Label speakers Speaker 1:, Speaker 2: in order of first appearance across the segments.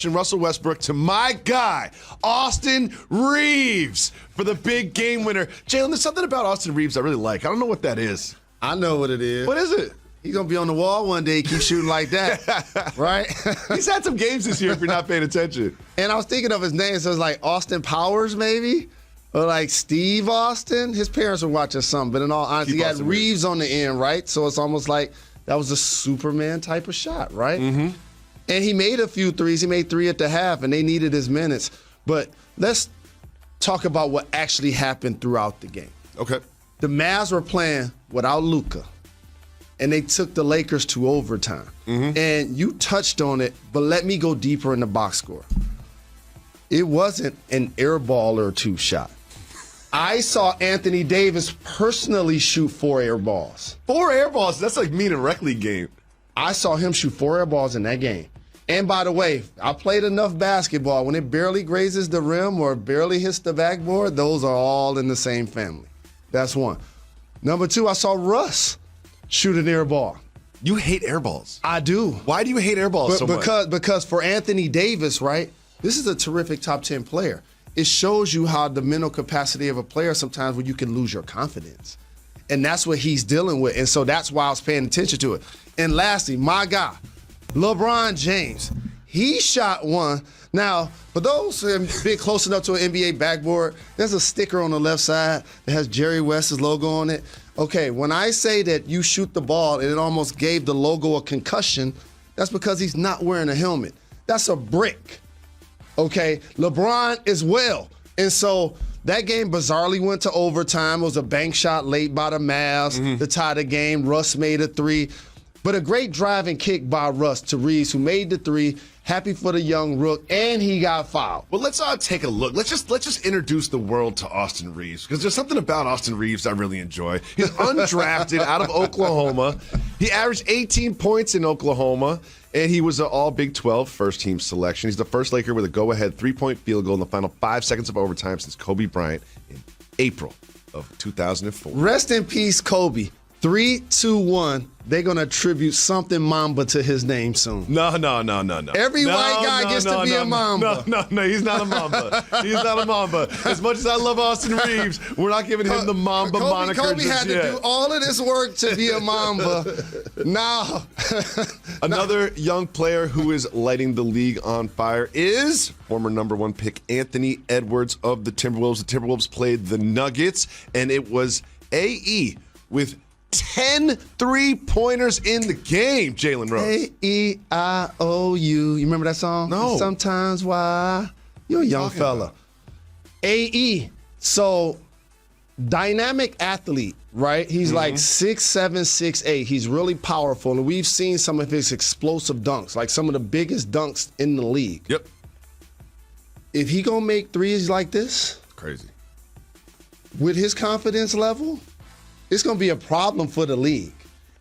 Speaker 1: Russell Westbrook to my guy, Austin Reaves, for the big game winner. Jalen, there's something about Austin Reaves I really like. I don't know what that is.
Speaker 2: I know what it is.
Speaker 1: What is it?
Speaker 2: He's going to be on the wall one day, keep shooting like that, right?
Speaker 1: He's had some games this year if you're not paying attention.
Speaker 2: And I was thinking of his name, so it's like Austin Powers maybe, or like Steve Austin. His parents were watching something, but in all honesty, he had Reaves on the end, right? So it's almost like that was a Superman type of shot, right?
Speaker 1: Mm-hmm.
Speaker 2: And he made a few threes. He made 3 at the half, and they needed his minutes. But let's talk about what actually happened throughout the game.
Speaker 1: Okay.
Speaker 2: The Mavs were playing without Luka, and they took the Lakers to overtime.
Speaker 1: Mm-hmm.
Speaker 2: And you touched on it, but let me go deeper in the box score. It wasn't an air ball or 2 shot. I saw Anthony Davis personally shoot 4 air balls.
Speaker 1: 4 air balls? That's like me in a rec league game.
Speaker 2: I saw him shoot 4 air balls in that game. And by the way, I played enough basketball. When it barely grazes the rim or barely hits the backboard, those are all in the same family. That's one. Number 2, I saw Russ shoot an air ball.
Speaker 1: You hate air balls.
Speaker 2: I do.
Speaker 1: Why do you hate air balls so much?
Speaker 2: Because for Anthony Davis, right, this is a terrific top 10 player. It shows you how the mental capacity of a player sometimes when you can lose your confidence. And that's what he's dealing with. And so that's why I was paying attention to it. And lastly, my guy, LeBron James, he shot one. Now, for those who have been close enough to an NBA backboard, there's a sticker on the left side that has Jerry West's logo on it. Okay, when I say that you shoot the ball and it almost gave the logo a concussion, that's because he's not wearing a helmet. That's a brick. Okay, LeBron as well. And so that game bizarrely went to overtime. It was a bank shot late by the Mavs to tie the game. Russ made a 3. But a great driving kick by Russ to Reaves, who made the 3. Happy for the young rook, and he got fouled.
Speaker 1: Well, let's take a look. Let's just introduce the world to Austin Reaves, because there's something about Austin Reaves I really enjoy. He's undrafted out of Oklahoma. He averaged 18 points in Oklahoma, and he was an all Big 12 first-team selection. He's the first Laker with a go-ahead 3-point field goal in the final 5 seconds of overtime since Kobe Bryant in April of 2004.
Speaker 2: Rest in peace, Kobe. 3, 2, 1. They're going to attribute something Mamba to his name soon.
Speaker 1: No.
Speaker 2: Every white guy gets to be a Mamba.
Speaker 1: No, he's not a Mamba. He's not a Mamba. As much as I love Austin Reaves, we're not giving him the Mamba moniker
Speaker 2: Kobe
Speaker 1: just
Speaker 2: had
Speaker 1: yet.
Speaker 2: to do all of this work to be a Mamba. Now.
Speaker 1: Another young player who is lighting the league on fire is former number 1 pick Anthony Edwards of the Timberwolves. The Timberwolves played the Nuggets, and it was AE with 10 3-pointers in the game, Jalen Rose.
Speaker 2: A-E-I-O-U. You remember that song?
Speaker 1: No.
Speaker 2: Sometimes why? You're a young fella. A-E. So, dynamic athlete, right? He's like 6'7", 6'8". He's really powerful, and we've seen some of his explosive dunks, like some of the biggest dunks in the league.
Speaker 1: Yep.
Speaker 2: If he gonna make threes like this,
Speaker 1: Crazy.
Speaker 2: with his confidence level, it's going to be a problem for the league.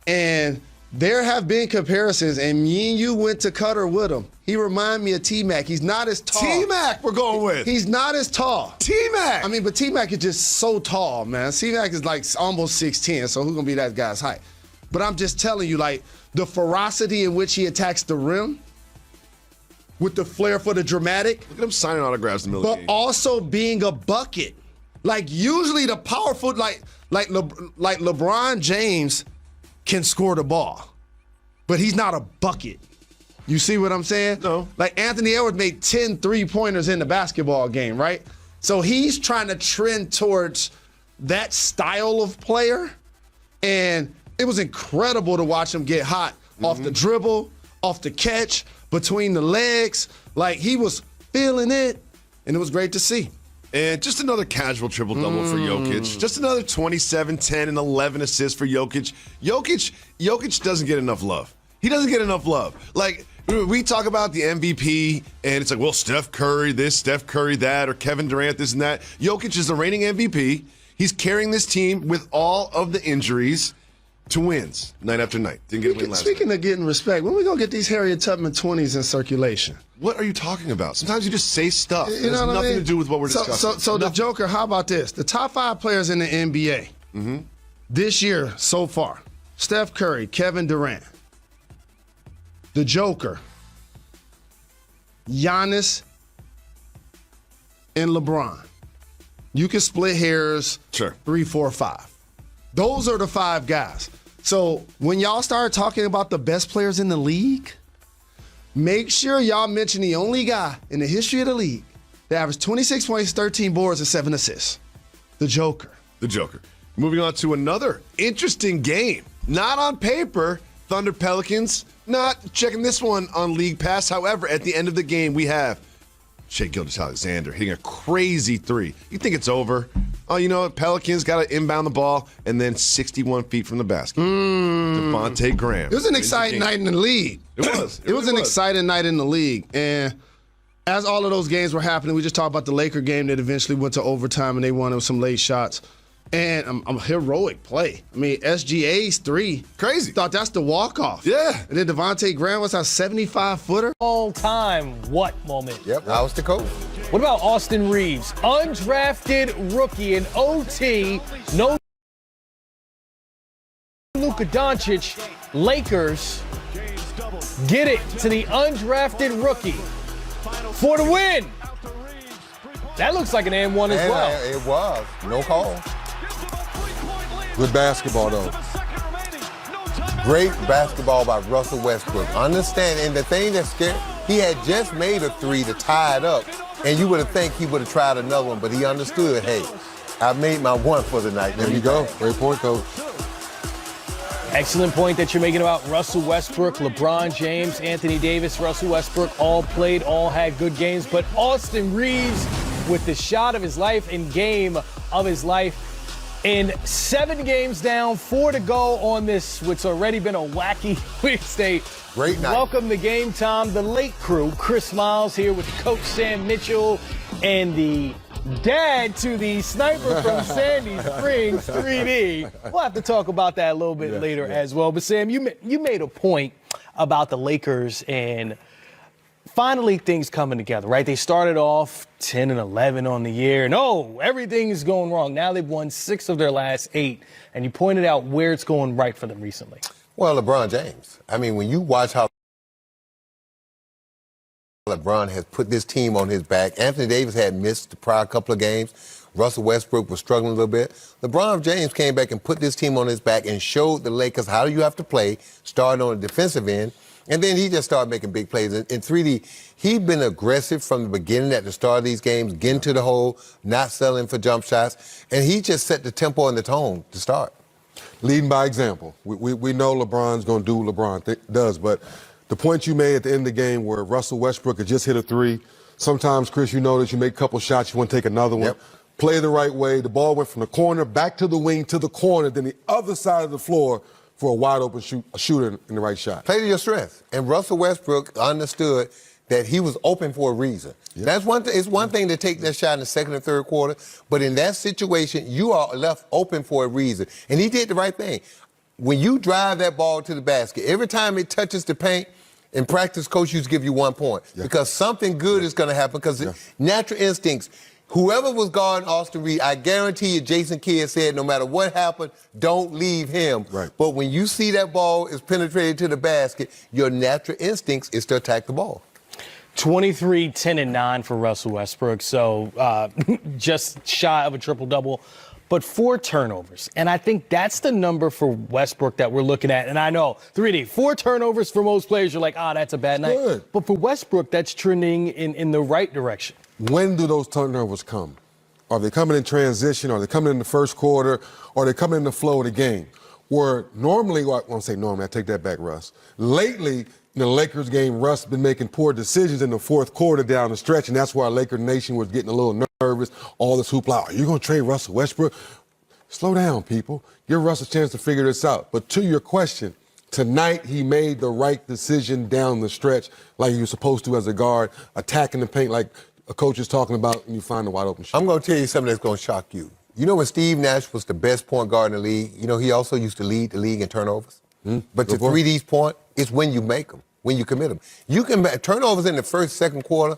Speaker 2: And there have been comparisons, and me and you went to Qatar with him. He reminded me of T-Mac. He's not as tall.
Speaker 1: T-Mac we're going with.
Speaker 2: He's not as tall.
Speaker 1: T-Mac.
Speaker 2: I mean, but T-Mac is just so tall, man. T-Mac is like almost 6'10", so who's going to be that guy's height? But I'm just telling you, like, the ferocity in which he attacks the rim with the flair for the dramatic.
Speaker 1: Look at him signing autographs in the middle of the game.
Speaker 2: But also being a bucket. Like, usually the powerful, like LeBron James can score the ball, but he's not a bucket. You see what I'm saying?
Speaker 1: No.
Speaker 2: Like, Anthony Edwards made 10 3-pointers in the basketball game, right? So he's trying to trend towards that style of player, and it was incredible to watch him get hot off the dribble, off the catch, between the legs. Like, he was feeling it, and it was great to see.
Speaker 1: And just another casual triple-double for Jokic. Just another 27, 10, and 11 assists for Jokic. Jokic doesn't get enough love. He doesn't get enough love. Like, we talk about the MVP, and it's like, well, Steph Curry this, Steph Curry that, or Kevin Durant this and that. Jokic is the reigning MVP. He's carrying this team with all of the injuries to wins night after night. Didn't get a win last night.
Speaker 2: Speaking of getting respect, when we gonna get these Harriet Tubman 20s in circulation?
Speaker 1: What are you talking about? Sometimes you just say stuff. It has
Speaker 2: what
Speaker 1: nothing
Speaker 2: I mean?
Speaker 1: to do with what we're discussing.
Speaker 2: So the Joker, how about this? The top 5 players in the NBA this year so far: Steph Curry, Kevin Durant. The Joker, Giannis, and LeBron. You can split hairs 3, 4, 5. Those are the 5 guys. So when y'all start talking about the best players in the league, make sure y'all mention the only guy in the history of the league that averaged 26 points, 13 boards, and 7 assists. The Joker.
Speaker 1: The Joker. Moving on to another interesting game. Not on paper, Thunder Pelicans. Not checking this one on League Pass. However, at the end of the game, we have Shai Gilgeous-Alexander hitting a crazy 3. You think it's over? Oh, you know what? Pelicans got to inbound the ball, and then 61 feet from the basket. Devontae Graham.
Speaker 2: It was an exciting night in the league.
Speaker 1: It was.
Speaker 2: It was an exciting night in the league. And as all of those games were happening, we just talked about the Laker game that eventually went to overtime, and they won with some late shots. And a heroic play. I mean, SGA's 3.
Speaker 1: Crazy.
Speaker 2: Thought that's the walk-off.
Speaker 1: Yeah.
Speaker 2: And then Devontae Graham was a 75-footer.
Speaker 3: All-time what moment?
Speaker 4: Yep, that was the coach.
Speaker 3: What about Austin Reaves? Undrafted rookie in OT. No Luka Doncic. Lakers get it to the undrafted rookie for the win. That looks like an and one as well.
Speaker 4: It was. No call.
Speaker 5: Good basketball, though.
Speaker 4: Great basketball by Russell Westbrook. Understand, and the thing that's scary, he had just made a 3 to tie it up, and you would have think he would have tried another one, but he understood, hey, I made my one for the night.
Speaker 5: There you go. Great point, coach.
Speaker 3: Excellent point that you're making about Russell Westbrook, LeBron James, Anthony Davis, Russell Westbrook, all played, all had good games, but Austin Reaves with the shot of his life and game of his life. In 7 games down, 4 to go on this, what's already been a wacky Wednesday.
Speaker 4: Great night.
Speaker 3: Welcome to Game Time, the late crew. Chris Miles here with Coach Sam Mitchell and the dad to the sniper from Sandy Springs, 3D. We'll have to talk about that a little bit later as well. But Sam, you made a point about the Lakers and finally things coming together, right? They started off 10 and 11 on the year. No, everything is going wrong. Now they've won 6 of their last 8. And you pointed out where it's going right for them recently.
Speaker 4: Well, LeBron James. I mean, when you watch how LeBron has put this team on his back, Anthony Davis had missed the prior couple of games. Russell Westbrook was struggling a little bit. LeBron James came back and put this team on his back and showed the Lakers how you have to play, starting on the defensive end. And then he just started making big plays. In 3D, he'd been aggressive from the beginning at the start of these games, getting to the hole, not settling for jump shots. And he just set the tempo and the tone to start.
Speaker 5: Leading by example. We know LeBron's going to do what LeBron does, but the point you made at the end of the game where Russell Westbrook had just hit a 3, sometimes, Chris, you notice you make a couple shots, you want to take another one.
Speaker 4: Yep.
Speaker 5: Play the right way. The ball went from the corner back to the wing to the corner, then the other side of the floor for a wide-open shooter in the right shot.
Speaker 4: Play to your strength. And Russell Westbrook understood that he was open for a reason. Yep. That's one thing. It's one thing to take that shot in the second and third quarter, but in that situation, you are left open for a reason. And he did the right thing. When you drive that ball to the basket, every time it touches the paint, in practice, coach used to give you 1 point because something good is going to happen because natural instincts. Whoever was guarding Austin Reaves, I guarantee you Jason Kidd said no matter what happened, don't leave him.
Speaker 5: Right.
Speaker 4: But when you see that ball is penetrated to the basket, your natural instincts is to attack the ball.
Speaker 3: 23, 10, and 9 for Russell Westbrook, so just shy of a triple-double, but 4 turnovers. And I think that's the number for Westbrook that we're looking at. And I know, 3D, 4 turnovers for most players, you're like, that's a bad night.
Speaker 5: Good.
Speaker 3: But for Westbrook, that's trending in the right direction.
Speaker 5: When do those turnovers come? Are they coming in transition? Are they coming in the first quarter? Or are they coming in the flow of the game? Where normally, well, I won't say normally, I take that back, Russ. Lately, in the Lakers game, Russ has been making poor decisions in the fourth quarter down the stretch, and that's why Laker Nation was getting a little nervous. All this hoopla, are you going to trade Russell Westbrook? Slow down, people. Give Russ a chance to figure this out. But to your question, tonight he made the right decision down the stretch like he was supposed to as a guard, attacking the paint like a coach is talking about, and you find the wide open shot.
Speaker 4: I'm going to tell you something that's going to shock you. You know when Steve Nash was the best point guard in the league, you know he also used to lead the league in turnovers? But to 3D's point, it's when you make them, when you commit them. You can turnovers in the first, second quarter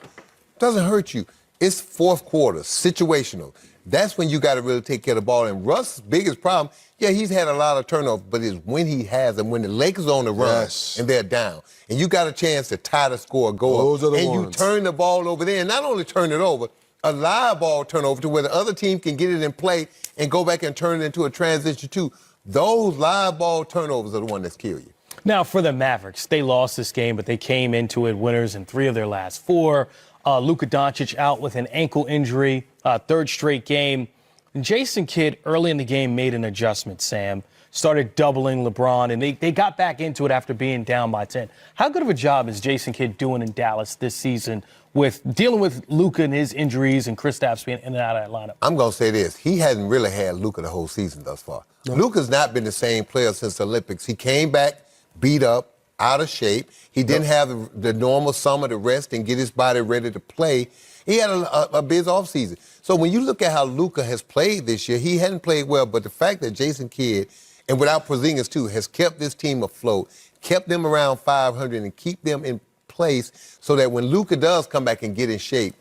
Speaker 4: doesn't hurt you. It's fourth quarter, situational. That's when you got to really take care of the ball. And Russ's biggest problem, yeah, he's had a lot of turnovers, but it's when he has them, when the Lakers are on the run and they're down, and you got a chance to tie the score,
Speaker 5: Those are the
Speaker 4: and
Speaker 5: ones.
Speaker 4: you turn the ball over there, and not only turn it over, a live ball turnover to where the other team can get it in play and go back and turn it into a transition too. Those live ball turnovers are the one that's kill you.
Speaker 3: Now, for the Mavericks, they lost this game, but they came into it winners in 3 of their last 4. Luka Doncic out with an ankle injury, third straight game. And Jason Kidd, early in the game, made an adjustment, Sam. Started doubling LeBron, and they got back into it after being down by 10. How good of a job is Jason Kidd doing in Dallas this season with dealing with Luka and his injuries and Kristaps being in and out of that lineup?
Speaker 4: I'm going to say this. He hasn't really had Luka the whole season thus far. No. Luka's not been the same player since the Olympics. He came back beat up, out of shape. He didn't have the normal summer to rest and get his body ready to play. He had a busy offseason. So when you look at how Luka has played this year, he hadn't played well, but the fact that Jason Kidd, and without Porzingis too, has kept this team afloat, kept them around 500 and keep them in place so that when Luka does come back and get in shape,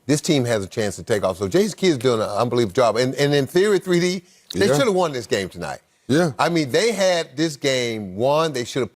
Speaker 4: this team has a chance to take off. So Jason Kidd's doing an unbelievable job. And in theory, 3D, they should have won this game tonight.
Speaker 5: Yeah.
Speaker 4: I mean, they had this game won. They should have